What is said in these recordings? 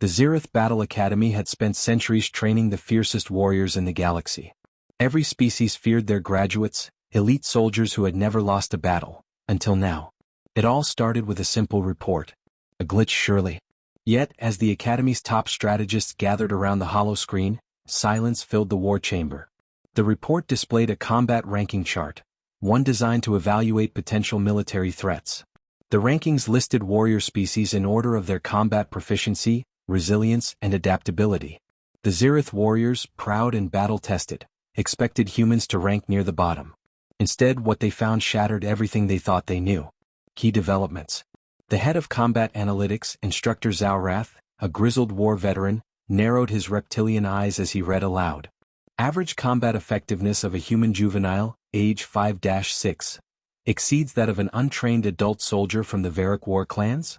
The Zirith Battle Academy had spent centuries training the fiercest warriors in the galaxy. Every species feared their graduates, elite soldiers who had never lost a battle, until now. It all started with a simple report. A glitch surely. Yet, as the Academy's top strategists gathered around the hollow screen, silence filled the war chamber. The report displayed a combat ranking chart, one designed to evaluate potential military threats. The rankings listed warrior species in order of their combat proficiency, resilience, and adaptability. The Zirith warriors, proud and battle-tested, expected humans to rank near the bottom. Instead, what they found shattered everything they thought they knew. Key developments. The head of combat analytics, Instructor Zalrath, a grizzled war veteran, narrowed his reptilian eyes as he read aloud. Average combat effectiveness of a human juvenile, age 5-6, exceeds that of an untrained adult soldier from the Varric war clans?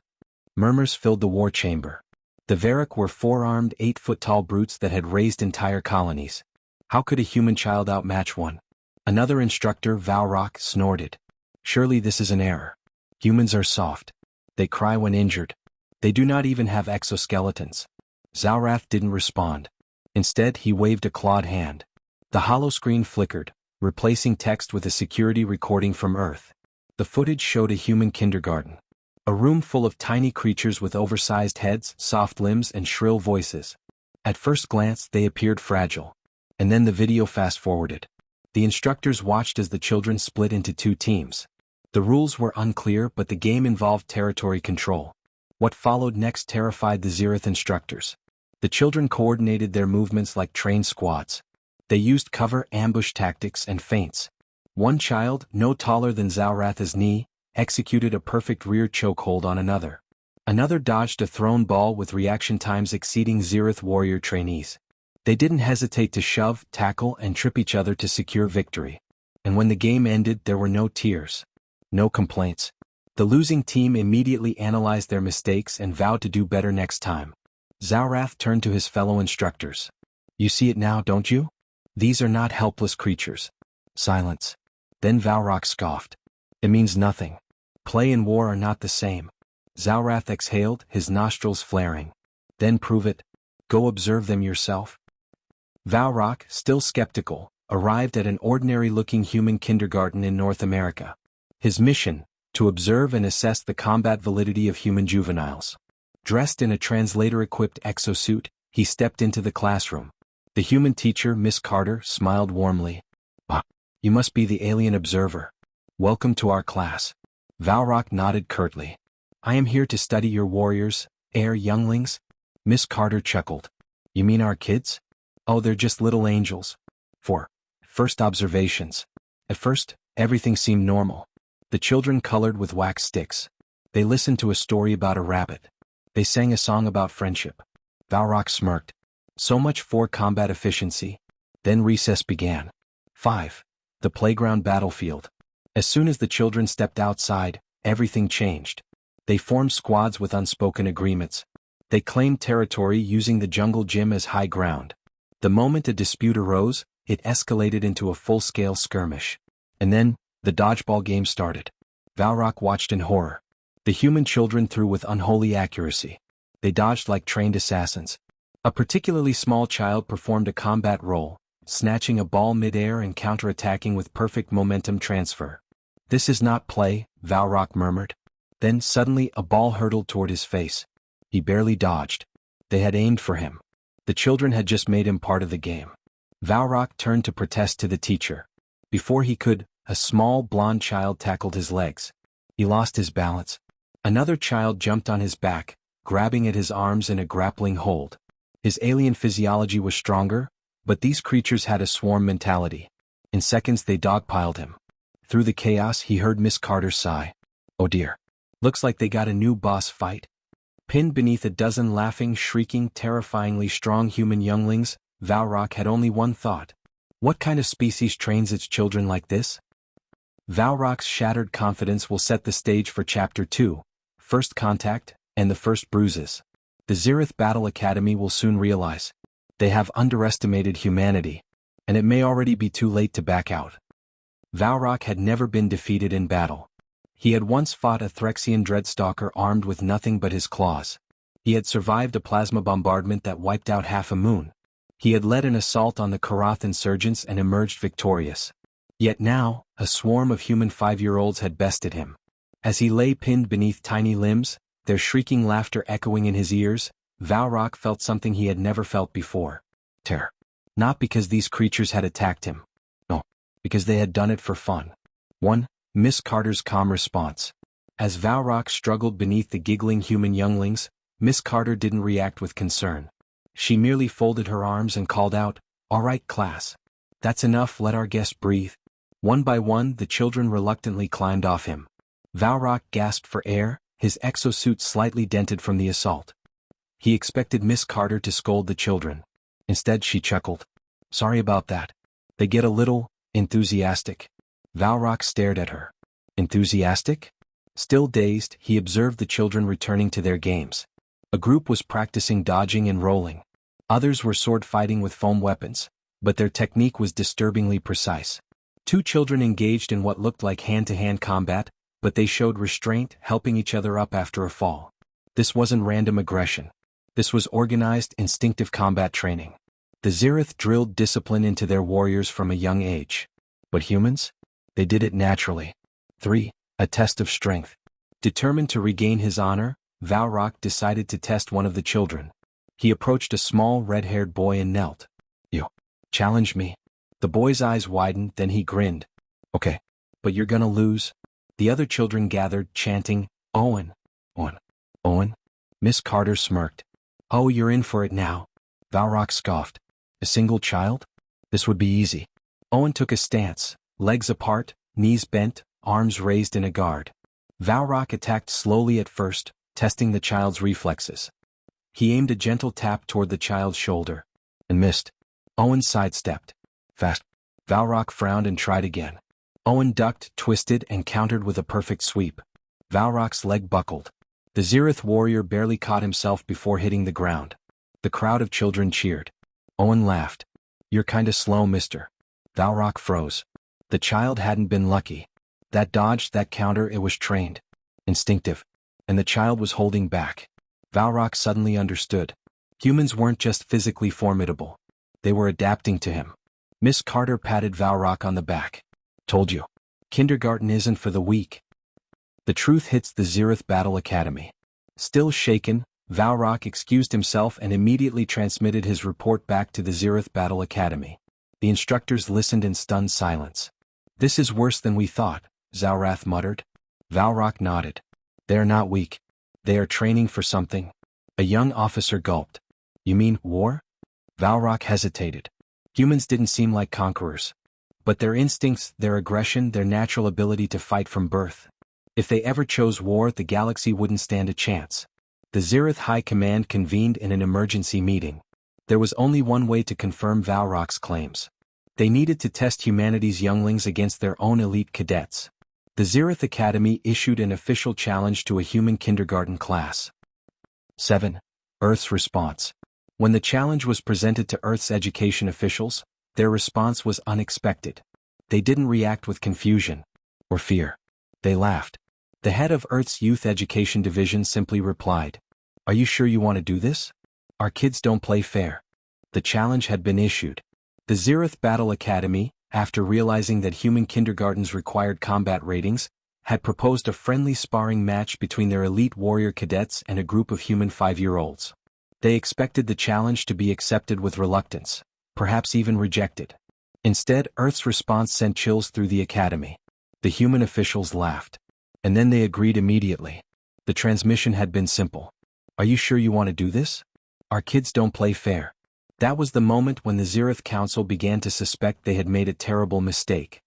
Murmurs filled the war chamber. The Varric were four-armed, 8-foot-tall brutes that had raised entire colonies. How could a human child outmatch one? Another instructor, Valrock, snorted. Surely this is an error. Humans are soft. They cry when injured. They do not even have exoskeletons. Zalrath didn't respond. Instead, he waved a clawed hand. The hollow screen flickered, replacing text with a security recording from Earth. The footage showed a human kindergarten. A room full of tiny creatures with oversized heads, soft limbs, and shrill voices. At first glance, they appeared fragile. And then the video fast-forwarded. The instructors watched as the children split into two teams. The rules were unclear, but the game involved territory control. What followed next terrified the Zirith instructors. The children coordinated their movements like trained squads. They used cover, ambush tactics, and feints. One child, no taller than Zalrath's knee, executed a perfect rear chokehold on another. Another dodged a thrown ball with reaction times exceeding Zirith warrior trainees. They didn't hesitate to shove, tackle, and trip each other to secure victory. And when the game ended, there were no tears. No complaints. The losing team immediately analyzed their mistakes and vowed to do better next time. Zalrath turned to his fellow instructors. You see it now, don't you? These are not helpless creatures. Silence. Then Valrock scoffed. It means nothing. Play and war are not the same. Zalrath exhaled, his nostrils flaring. Then prove it. Go observe them yourself. Valrock, still skeptical, arrived at an ordinary-looking human kindergarten in North America. His mission, to observe and assess the combat validity of human juveniles. Dressed in a translator-equipped exosuit, he stepped into the classroom. The human teacher, Miss Carter, smiled warmly. Ah, you must be the alien observer. Welcome to our class. Valrock nodded curtly. I am here to study your warriors, younglings. Miss Carter chuckled. You mean our kids? Oh, they're just little angels. First observations. At first, everything seemed normal. The children colored with wax sticks. They listened to a story about a rabbit. They sang a song about friendship. Valrock smirked. So much for combat efficiency. Then recess began. 5. The playground battlefield. As soon as the children stepped outside, everything changed. They formed squads with unspoken agreements. They claimed territory using the jungle gym as high ground. The moment a dispute arose, it escalated into a full-scale skirmish. And then, the dodgeball game started. Valrock watched in horror. The human children threw with unholy accuracy. They dodged like trained assassins. A particularly small child performed a combat role, snatching a ball mid-air and counterattacking with perfect momentum transfer. This is not play, Valrock murmured. Then suddenly a ball hurtled toward his face. He barely dodged. They had aimed for him. The children had just made him part of the game. Valrock turned to protest to the teacher. Before he could, a small blonde child tackled his legs. He lost his balance. Another child jumped on his back, grabbing at his arms in a grappling hold. His alien physiology was stronger, but these creatures had a swarm mentality. In seconds they dogpiled him. Through the chaos he heard Miss Carter sigh. Oh dear. Looks like they got a new boss fight. Pinned beneath a dozen laughing, shrieking, terrifyingly strong human younglings, Valrock had only one thought. What kind of species trains its children like this? Valrock's shattered confidence will set the stage for Chapter 2, First Contact, and the First Bruises. The Zirith Battle Academy will soon realize. They have underestimated humanity, and it may already be too late to back out. Valrock had never been defeated in battle. He had once fought a Threxian dreadstalker armed with nothing but his claws. He had survived a plasma bombardment that wiped out half a moon. He had led an assault on the Karath insurgents and emerged victorious. Yet now, a swarm of human 5-year-olds had bested him. As he lay pinned beneath tiny limbs, their shrieking laughter echoing in his ears, Valrock felt something he had never felt before. Terror. Not because these creatures had attacked him. No, because they had done it for fun. 1. Miss Carter's calm response. As Valrock struggled beneath the giggling human younglings, Miss Carter didn't react with concern. She merely folded her arms and called out, "All right, class. That's enough, let our guest breathe." One by one, the children reluctantly climbed off him. Valrock gasped for air, his exosuit slightly dented from the assault. He expected Miss Carter to scold the children. Instead, she chuckled. "Sorry about that. They get a little enthusiastic." Valrock stared at her. Enthusiastic? Still dazed, he observed the children returning to their games. A group was practicing dodging and rolling. Others were sword fighting with foam weapons, but their technique was disturbingly precise. 2 children engaged in what looked like hand-to-hand combat, but they showed restraint, helping each other up after a fall. This wasn't random aggression. This was organized, instinctive combat training. The Zirith drilled discipline into their warriors from a young age. But humans? They did it naturally. 3. A test of strength. Determined to regain his honor, Valrock decided to test one of the children. He approached a small red-haired boy and knelt. "You challenge me?" The boy's eyes widened, then he grinned. "Okay, but you're gonna lose." The other children gathered, chanting, "Owen! Owen! Owen!" Miss Carter smirked. "Oh, you're in for it now." Valrock scoffed. "A single child? This would be easy." Owen took a stance, legs apart, knees bent, arms raised in a guard. Valrock attacked slowly at first, testing the child's reflexes. He aimed a gentle tap toward the child's shoulder, and missed. Owen sidestepped. Fast. Valrock frowned and tried again. Owen ducked, twisted, and countered with a perfect sweep. Valrock's leg buckled. The Zirith warrior barely caught himself before hitting the ground. The crowd of children cheered. Owen laughed. "You're kinda slow, mister." Valrock froze. The child hadn't been lucky. That dodge, that counter, it was trained. Instinctive. And the child was holding back. Valrock suddenly understood. Humans weren't just physically formidable. They were adapting to him. Miss Carter patted Valrock on the back. "Told you. Kindergarten isn't for the weak." The truth hits the Zirith Battle Academy. Still shaken, Valrock excused himself and immediately transmitted his report back to the Zirith Battle Academy. The instructors listened in stunned silence. "This is worse than we thought," Zalrath muttered. Valrock nodded. "They are not weak. They are training for something." A young officer gulped. "You mean war?" Valrock hesitated. Humans didn't seem like conquerors. But their instincts, their aggression, their natural ability to fight from birth. If they ever chose war, the galaxy wouldn't stand a chance. The Zirith High Command convened in an emergency meeting. There was only one way to confirm Valrock's claims. They needed to test humanity's younglings against their own elite cadets. The Zirith Academy issued an official challenge to a human kindergarten class. 7. Earth's response. When the challenge was presented to Earth's education officials, their response was unexpected. They didn't react with confusion or fear. They laughed. The head of Earth's Youth Education Division simply replied, "Are you sure you want to do this? Our kids don't play fair." The challenge had been issued. The Zirith Battle Academy, after realizing that human kindergartens required combat ratings, had proposed a friendly sparring match between their elite warrior cadets and a group of human 5-year-olds. They expected the challenge to be accepted with reluctance, perhaps even rejected. Instead, Earth's response sent chills through the academy. The human officials laughed. And then they agreed immediately. The transmission had been simple. "Are you sure you want to do this? Our kids don't play fair." That was the moment when the Zirith Council began to suspect they had made a terrible mistake.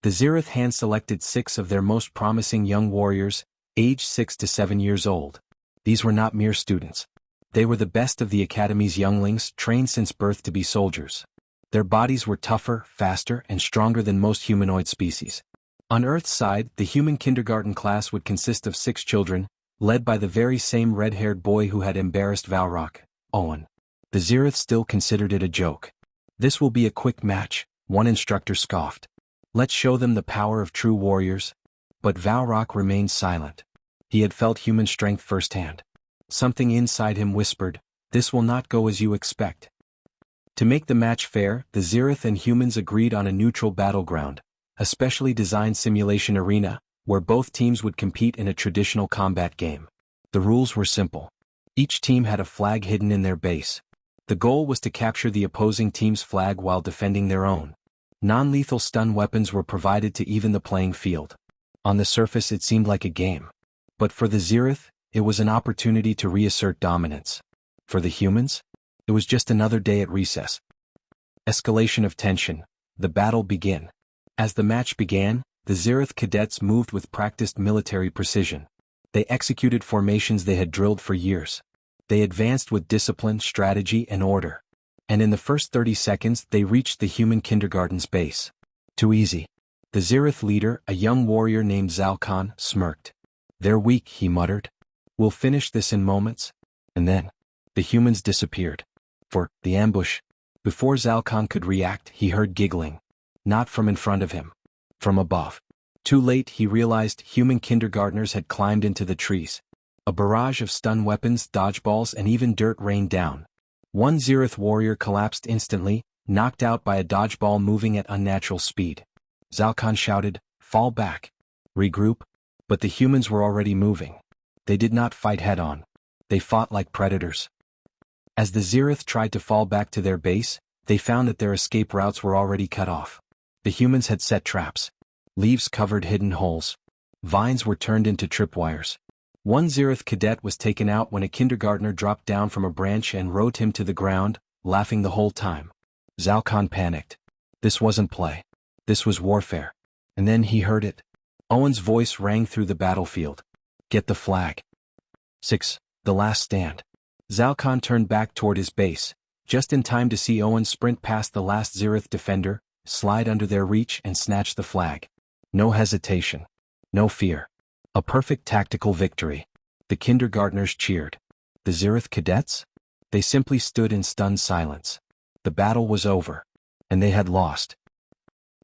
The Zirith hand-selected 6 of their most promising young warriors, aged 6 to 7 years old. These were not mere students. They were the best of the Academy's younglings, trained since birth to be soldiers. Their bodies were tougher, faster, and stronger than most humanoid species. On Earth's side, the human kindergarten class would consist of 6 children, led by the very same red-haired boy who had embarrassed Valrock, Owen. The Zirith still considered it a joke. "This will be a quick match," one instructor scoffed. "Let's show them the power of true warriors." But Valrock remained silent. He had felt human strength firsthand. Something inside him whispered, "This will not go as you expect." To make the match fair, the Zirith and humans agreed on a neutral battleground, a specially designed simulation arena, where both teams would compete in a traditional combat game. The rules were simple. Each team had a flag hidden in their base. The goal was to capture the opposing team's flag while defending their own. Non-lethal stun weapons were provided to even the playing field. On the surface it seemed like a game. But for the Zirith, it was an opportunity to reassert dominance. For the humans, it was just another day at recess. Escalation of tension. The battle began. As the match began, the Zirith cadets moved with practiced military precision. They executed formations they had drilled for years. They advanced with discipline, strategy, and order. And in the first 30 seconds they reached the human kindergarten's base. Too easy. The Zirith leader, a young warrior named Zalkan, smirked. "They're weak," he muttered. "We'll finish this in moments." And then, the humans disappeared. For the ambush. Before Zalkan could react, he heard giggling. Not from in front of him. From above. Too late he realized human kindergartners had climbed into the trees. A barrage of stun weapons, dodgeballs, and even dirt rained down. One Zirith warrior collapsed instantly, knocked out by a dodgeball moving at unnatural speed. Zalkan shouted, "Fall back. Regroup." But the humans were already moving. They did not fight head-on. They fought like predators. As the Zirith tried to fall back to their base, they found that their escape routes were already cut off. The humans had set traps. Leaves covered hidden holes. Vines were turned into tripwires. One Zirith cadet was taken out when a kindergartner dropped down from a branch and rode him to the ground, laughing the whole time. Zalkan panicked. This wasn't play. This was warfare. And then he heard it. Owen's voice rang through the battlefield. "Get the flag." 6. The last stand. Zalkan turned back toward his base, just in time to see Owen sprint past the last Zirith defender, slide under their reach and snatch the flag. No hesitation. No fear. A perfect tactical victory. The kindergartners cheered. The Zirith cadets? They simply stood in stunned silence. The battle was over. And they had lost.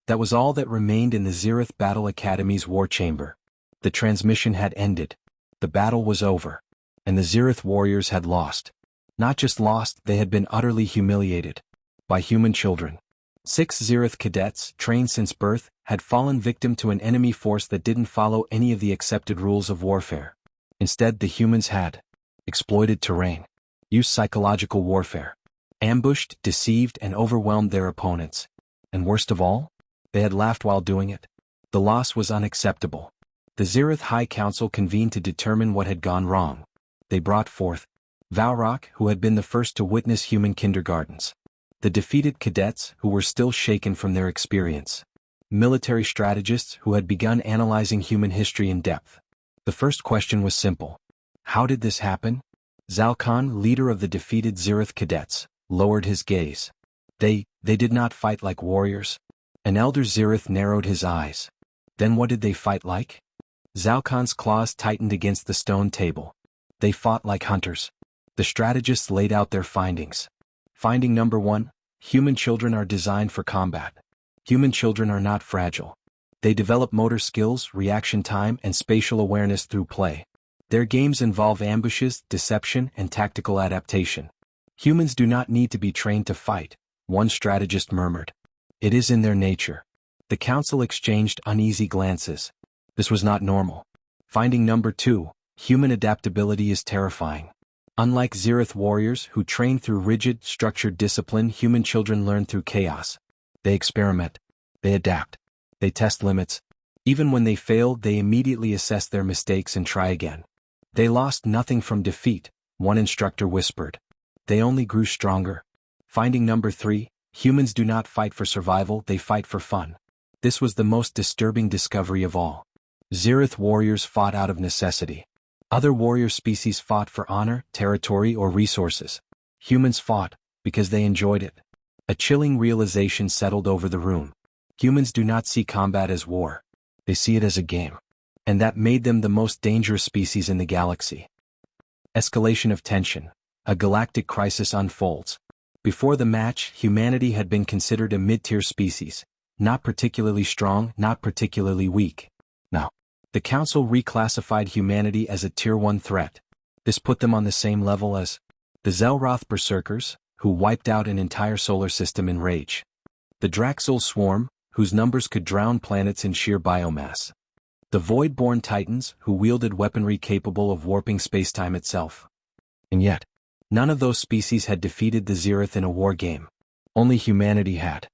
That was all that remained in the Zirith Battle Academy's war chamber. The transmission had ended. The battle was over. And the Zirith warriors had lost. Not just lost, they had been utterly humiliated. By human children. 6 Zirith cadets, trained since birth, had fallen victim to an enemy force that didn't follow any of the accepted rules of warfare. Instead, the humans had exploited terrain, used psychological warfare, ambushed, deceived, and overwhelmed their opponents. And worst of all, they had laughed while doing it. The loss was unacceptable. The Zirith High Council convened to determine what had gone wrong. They brought forth Valrock, who had been the first to witness human kindergartens. The defeated cadets, who were still shaken from their experience. Military strategists, who had begun analyzing human history in depth. The first question was simple. How did this happen? Zalkan, leader of the defeated Zirith cadets, lowered his gaze. They did not fight like warriors. An elder Zirith narrowed his eyes. Then what did they fight like? Zalkan's claws tightened against the stone table. They fought like hunters. The strategists laid out their findings. Finding number 1, human children are designed for combat. Human children are not fragile. They develop motor skills, reaction time, and spatial awareness through play. Their games involve ambushes, deception, and tactical adaptation. Humans do not need to be trained to fight, one strategist murmured. It is in their nature. The council exchanged uneasy glances. This was not normal. Finding number 2, human adaptability is terrifying. Unlike Zirith warriors who train through rigid, structured discipline, human children learn through chaos. They experiment. They adapt. They test limits. Even when they fail, they immediately assess their mistakes and try again. They lost nothing from defeat, one instructor whispered. They only grew stronger. Finding number 3, humans do not fight for survival, they fight for fun. This was the most disturbing discovery of all. Zirith warriors fought out of necessity. Other warrior species fought for honor, territory, or resources. Humans fought because they enjoyed it. A chilling realization settled over the room. Humans do not see combat as war. They see it as a game. And that made them the most dangerous species in the galaxy. Escalation of tension. A galactic crisis unfolds. Before the match, humanity had been considered a mid-tier species. Not particularly strong, not particularly weak. Now, the Council reclassified humanity as a Tier 1 threat. This put them on the same level as the Zelroth Berserkers, who wiped out an entire solar system in rage. The Draxul Swarm, whose numbers could drown planets in sheer biomass. The Void-born Titans, who wielded weaponry capable of warping spacetime itself. And yet, none of those species had defeated the Zereth in a war game. Only humanity had.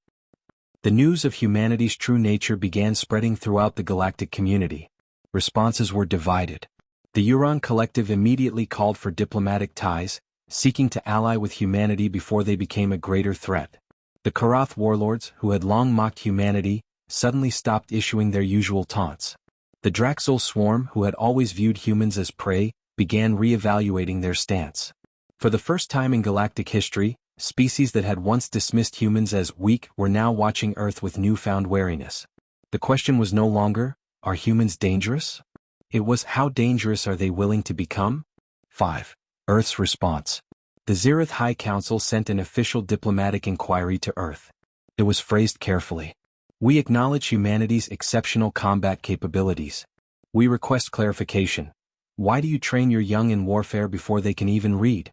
The news of humanity's true nature began spreading throughout the galactic community. Responses were divided. The Euron Collective immediately called for diplomatic ties, seeking to ally with humanity before they became a greater threat. The Karath warlords, who had long mocked humanity, suddenly stopped issuing their usual taunts. The Draxul Swarm, who had always viewed humans as prey, began re-evaluating their stance. For the first time in galactic history, species that had once dismissed humans as weak were now watching Earth with newfound wariness. The question was no longer, are humans dangerous? It was, how dangerous are they willing to become? 5. Earth's response. The Zereth High Council sent an official diplomatic inquiry to Earth. It was phrased carefully. We acknowledge humanity's exceptional combat capabilities. We request clarification. Why do you train your young in warfare before they can even read?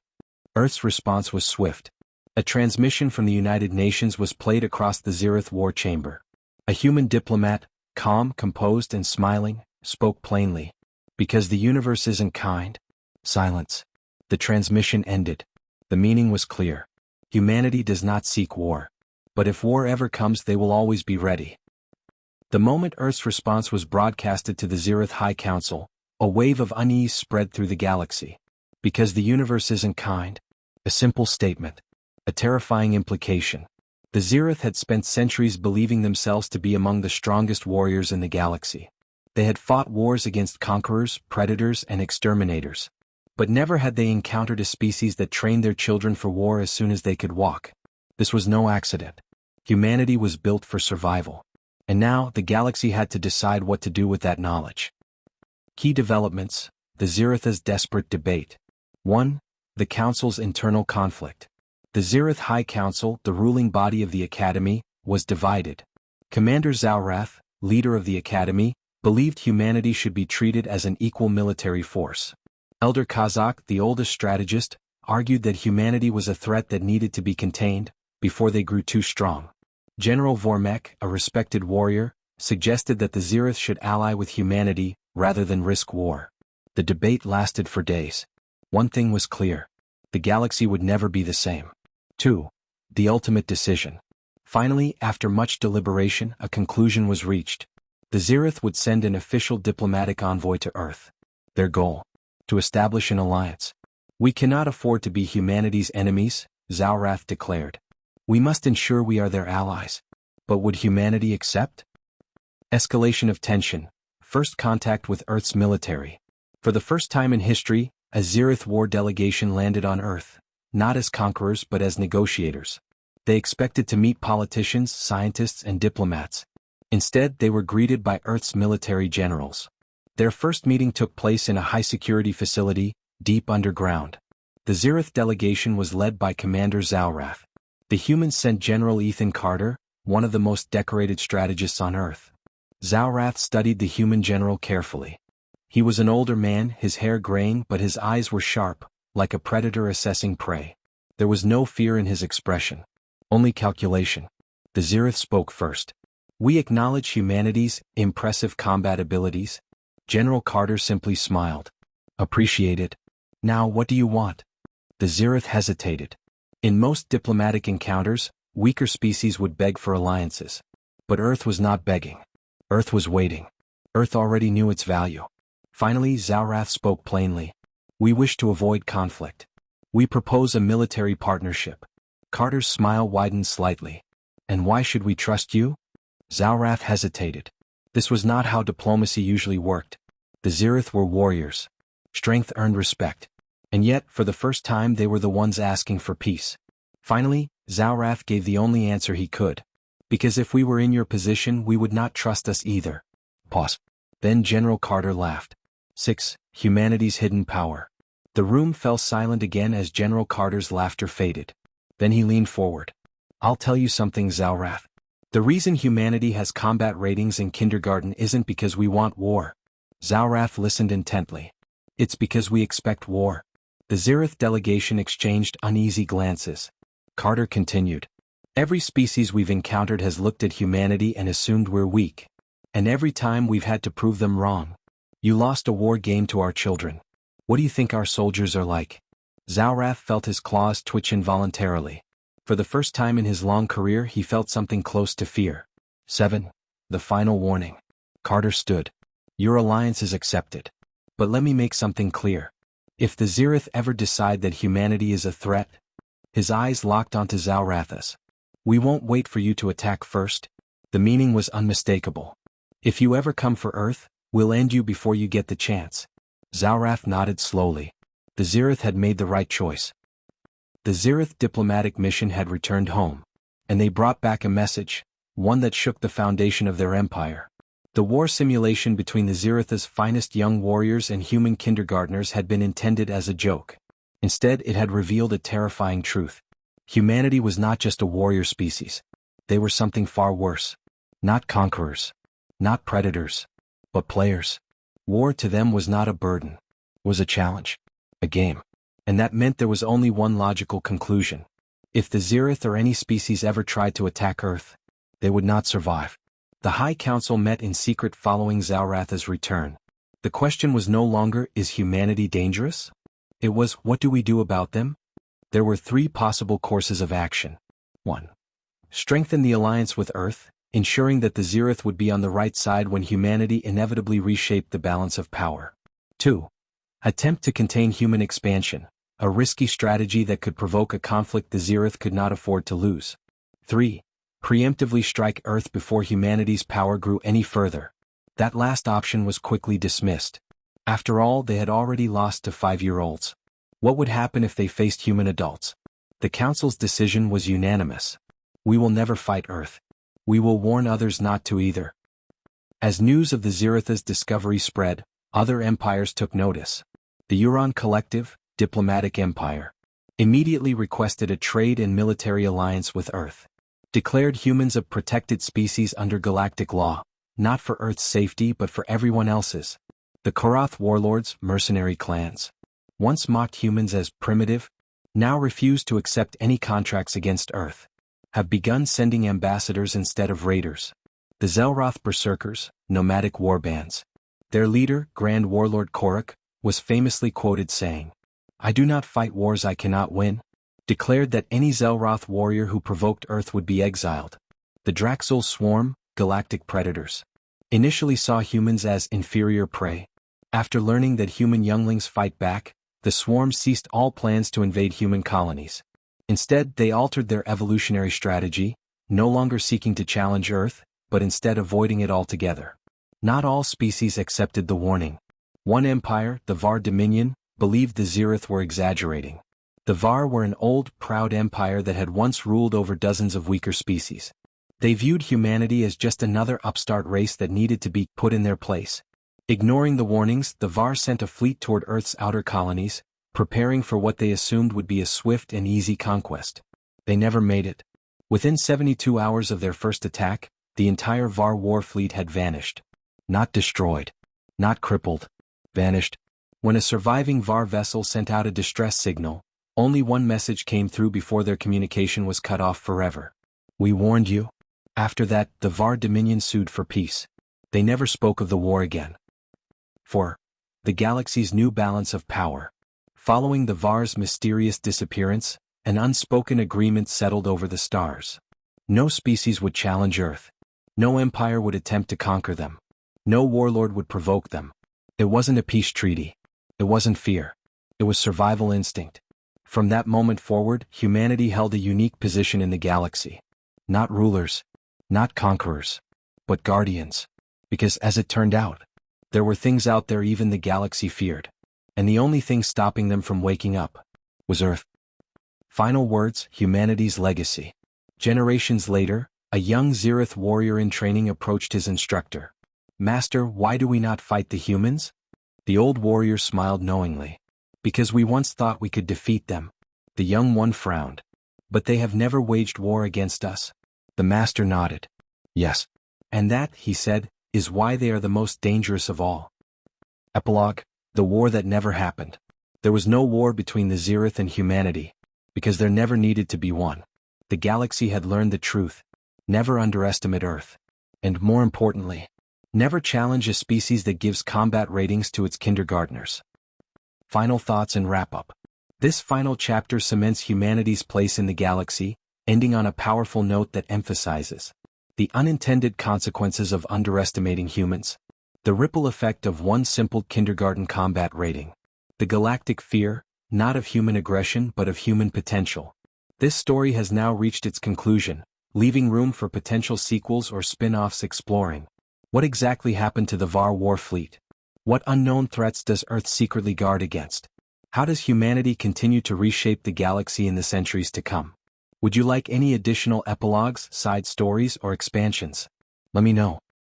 Earth's response was swift. A transmission from the United Nations was played across the Zereth war chamber. A human diplomat, calm, composed, and smiling, spoke plainly. Because the universe isn't kind. Silence. The transmission ended. The meaning was clear. Humanity does not seek war. But if war ever comes, they will always be ready. The moment Earth's response was broadcasted to the Zereth High Council, a wave of unease spread through the galaxy. Because the universe isn't kind. A simple statement. A terrifying implication. The Zereth had spent centuries believing themselves to be among the strongest warriors in the galaxy. They had fought wars against conquerors, predators, and exterminators. But never had they encountered a species that trained their children for war as soon as they could walk. This was no accident. Humanity was built for survival. And now, the galaxy had to decide what to do with that knowledge. Key developments: the Zereth's desperate debate. 1. The Council's internal conflict. The Zereth High Council, the ruling body of the Academy, was divided. Commander Zalrath, leader of the Academy, believed humanity should be treated as an equal military force. Elder Kazak, the oldest strategist, argued that humanity was a threat that needed to be contained, before they grew too strong. General Vormek, a respected warrior, suggested that the Zereth should ally with humanity, rather than risk war. The debate lasted for days. One thing was clear. The galaxy would never be the same. 2. The ultimate decision. Finally, after much deliberation, a conclusion was reached. The Zereth would send an official diplomatic envoy to Earth. Their goal: to establish an alliance. We cannot afford to be humanity's enemies, Zalrath declared. We must ensure we are their allies. But would humanity accept? Escalation of tension. First contact with Earth's military. For the first time in history, a Zereth war delegation landed on Earth, not as conquerors but as negotiators. They expected to meet politicians, scientists, and diplomats. Instead, they were greeted by Earth's military generals. Their first meeting took place in a high-security facility, deep underground. The Zereth delegation was led by Commander Zalrath. The humans sent General Ethan Carter, one of the most decorated strategists on Earth. Zalrath studied the human general carefully. He was an older man, his hair graying, but his eyes were sharp, like a predator assessing prey. There was no fear in his expression. Only calculation. The Zereth spoke first. We acknowledge humanity's impressive combat abilities. General Carter simply smiled. Appreciate it. Now what do you want? The Zereth hesitated. In most diplomatic encounters, weaker species would beg for alliances. But Earth was not begging. Earth was waiting. Earth already knew its value. Finally, Zalrath spoke plainly. We wish to avoid conflict. We propose a military partnership. Carter's smile widened slightly. And why should we trust you? Zalrath hesitated. This was not how diplomacy usually worked. The Zereth were warriors. Strength earned respect. And yet, for the first time, they were the ones asking for peace. Finally, Zalrath gave the only answer he could. Because if we were in your position, we would not trust us either. Pause. Then General Carter laughed. 6. Humanity's hidden power. The room fell silent again as General Carter's laughter faded. Then he leaned forward. I'll tell you something, Zalrath. The reason humanity has combat ratings in kindergarten isn't because we want war. Zalrath listened intently. It's because we expect war. The Zereth delegation exchanged uneasy glances. Carter continued. Every species we've encountered has looked at humanity and assumed we're weak. And every time we've had to prove them wrong. You lost a war game to our children. What do you think our soldiers are like? Zalrath felt his claws twitch involuntarily. For the first time in his long career he felt something close to fear. 7. The final warning. Carter stood. Your alliance is accepted. But let me make something clear. If the Zereth ever decide that humanity is a threat, his eyes locked onto Zalrath's. We won't wait for you to attack first. The meaning was unmistakable. If you ever come for Earth, we'll end you before you get the chance. Zalrath nodded slowly. The Zereth had made the right choice. The Zereth diplomatic mission had returned home. And they brought back a message, one that shook the foundation of their empire. The war simulation between the Zereth's finest young warriors and human kindergartners had been intended as a joke. Instead, it had revealed a terrifying truth. Humanity was not just a warrior species. They were something far worse. Not conquerors. Not predators. But players. War to them was not a burden. Was a challenge. A game. And that meant there was only one logical conclusion. If the Zereth or any species ever tried to attack Earth, they would not survive. The High Council met in secret following Zalrath's return. The question was no longer, is humanity dangerous? It was, what do we do about them? There were 3 possible courses of action. 1. Strengthen the alliance with Earth, ensuring that the Zereth would be on the right side when humanity inevitably reshaped the balance of power. 2. Attempt to contain human expansion, a risky strategy that could provoke a conflict the Zereth could not afford to lose. 3. Preemptively strike Earth before humanity's power grew any further. That last option was quickly dismissed. After all, they had already lost to 5-year-olds. What would happen if they faced human adults? The Council's decision was unanimous. We will never fight Earth. We will warn others not to either. As news of the Zereth's discovery spread, other empires took notice. The Euron Collective, diplomatic empire, immediately requested a trade and military alliance with Earth. Declared humans a protected species under galactic law, not for Earth's safety but for everyone else's. The Korath warlords, mercenary clans, once mocked humans as primitive, now refuse to accept any contracts against Earth, have begun sending ambassadors instead of raiders. The Zelroth berserkers, nomadic warbands. Their leader, Grand Warlord Korok, was famously quoted saying, "I do not fight wars I cannot win," declared that any Zelroth warrior who provoked Earth would be exiled. The Draxul swarm, galactic predators, initially saw humans as inferior prey. After learning that human younglings fight back, the swarm ceased all plans to invade human colonies. Instead, they altered their evolutionary strategy, no longer seeking to challenge Earth, but instead avoiding it altogether. Not all species accepted the warning. One empire, the Var Dominion, believed the Zereth were exaggerating. The Var were an old, proud empire that had once ruled over dozens of weaker species. They viewed humanity as just another upstart race that needed to be put in their place. Ignoring the warnings, the Var sent a fleet toward Earth's outer colonies, preparing for what they assumed would be a swift and easy conquest. They never made it. Within 72 hours of their first attack, the entire Var war fleet had vanished. Not destroyed. Not crippled. Vanished. When a surviving Var vessel sent out a distress signal, only one message came through before their communication was cut off forever. "We warned you." After that, the Var Dominion sued for peace. They never spoke of the war again. 4. The galaxy's new balance of power. Following the Var's mysterious disappearance, an unspoken agreement settled over the stars. No species would challenge Earth. No empire would attempt to conquer them. No warlord would provoke them. It wasn't a peace treaty. It wasn't fear. It was survival instinct. From that moment forward, humanity held a unique position in the galaxy. Not rulers. Not conquerors. But guardians. Because as it turned out, there were things out there even the galaxy feared. And the only thing stopping them from waking up was Earth. Final words, humanity's legacy. Generations later, a young Zereth warrior in training approached his instructor. "Master, why do we not fight the humans?" The old warrior smiled knowingly. "Because we once thought we could defeat them." The young one frowned. "But they have never waged war against us." The master nodded. "Yes. And that," he said, "is why they are the most dangerous of all." Epilogue: The war that never happened. There was no war between the Zereth and humanity, because there never needed to be one. The galaxy had learned the truth. Never underestimate Earth. And more importantly, never challenge a species that gives combat ratings to its kindergartners. Final thoughts and wrap-up. This final chapter cements humanity's place in the galaxy, ending on a powerful note that emphasizes the unintended consequences of underestimating humans, the ripple effect of one simple kindergarten combat rating, the galactic fear, not of human aggression but of human potential. This story has now reached its conclusion, leaving room for potential sequels or spin-offs exploring what exactly happened to the Var War fleet. What unknown threats does Earth secretly guard against? How does humanity continue to reshape the galaxy in the centuries to come? Would you like any additional epilogues, side stories, or expansions? Let me know.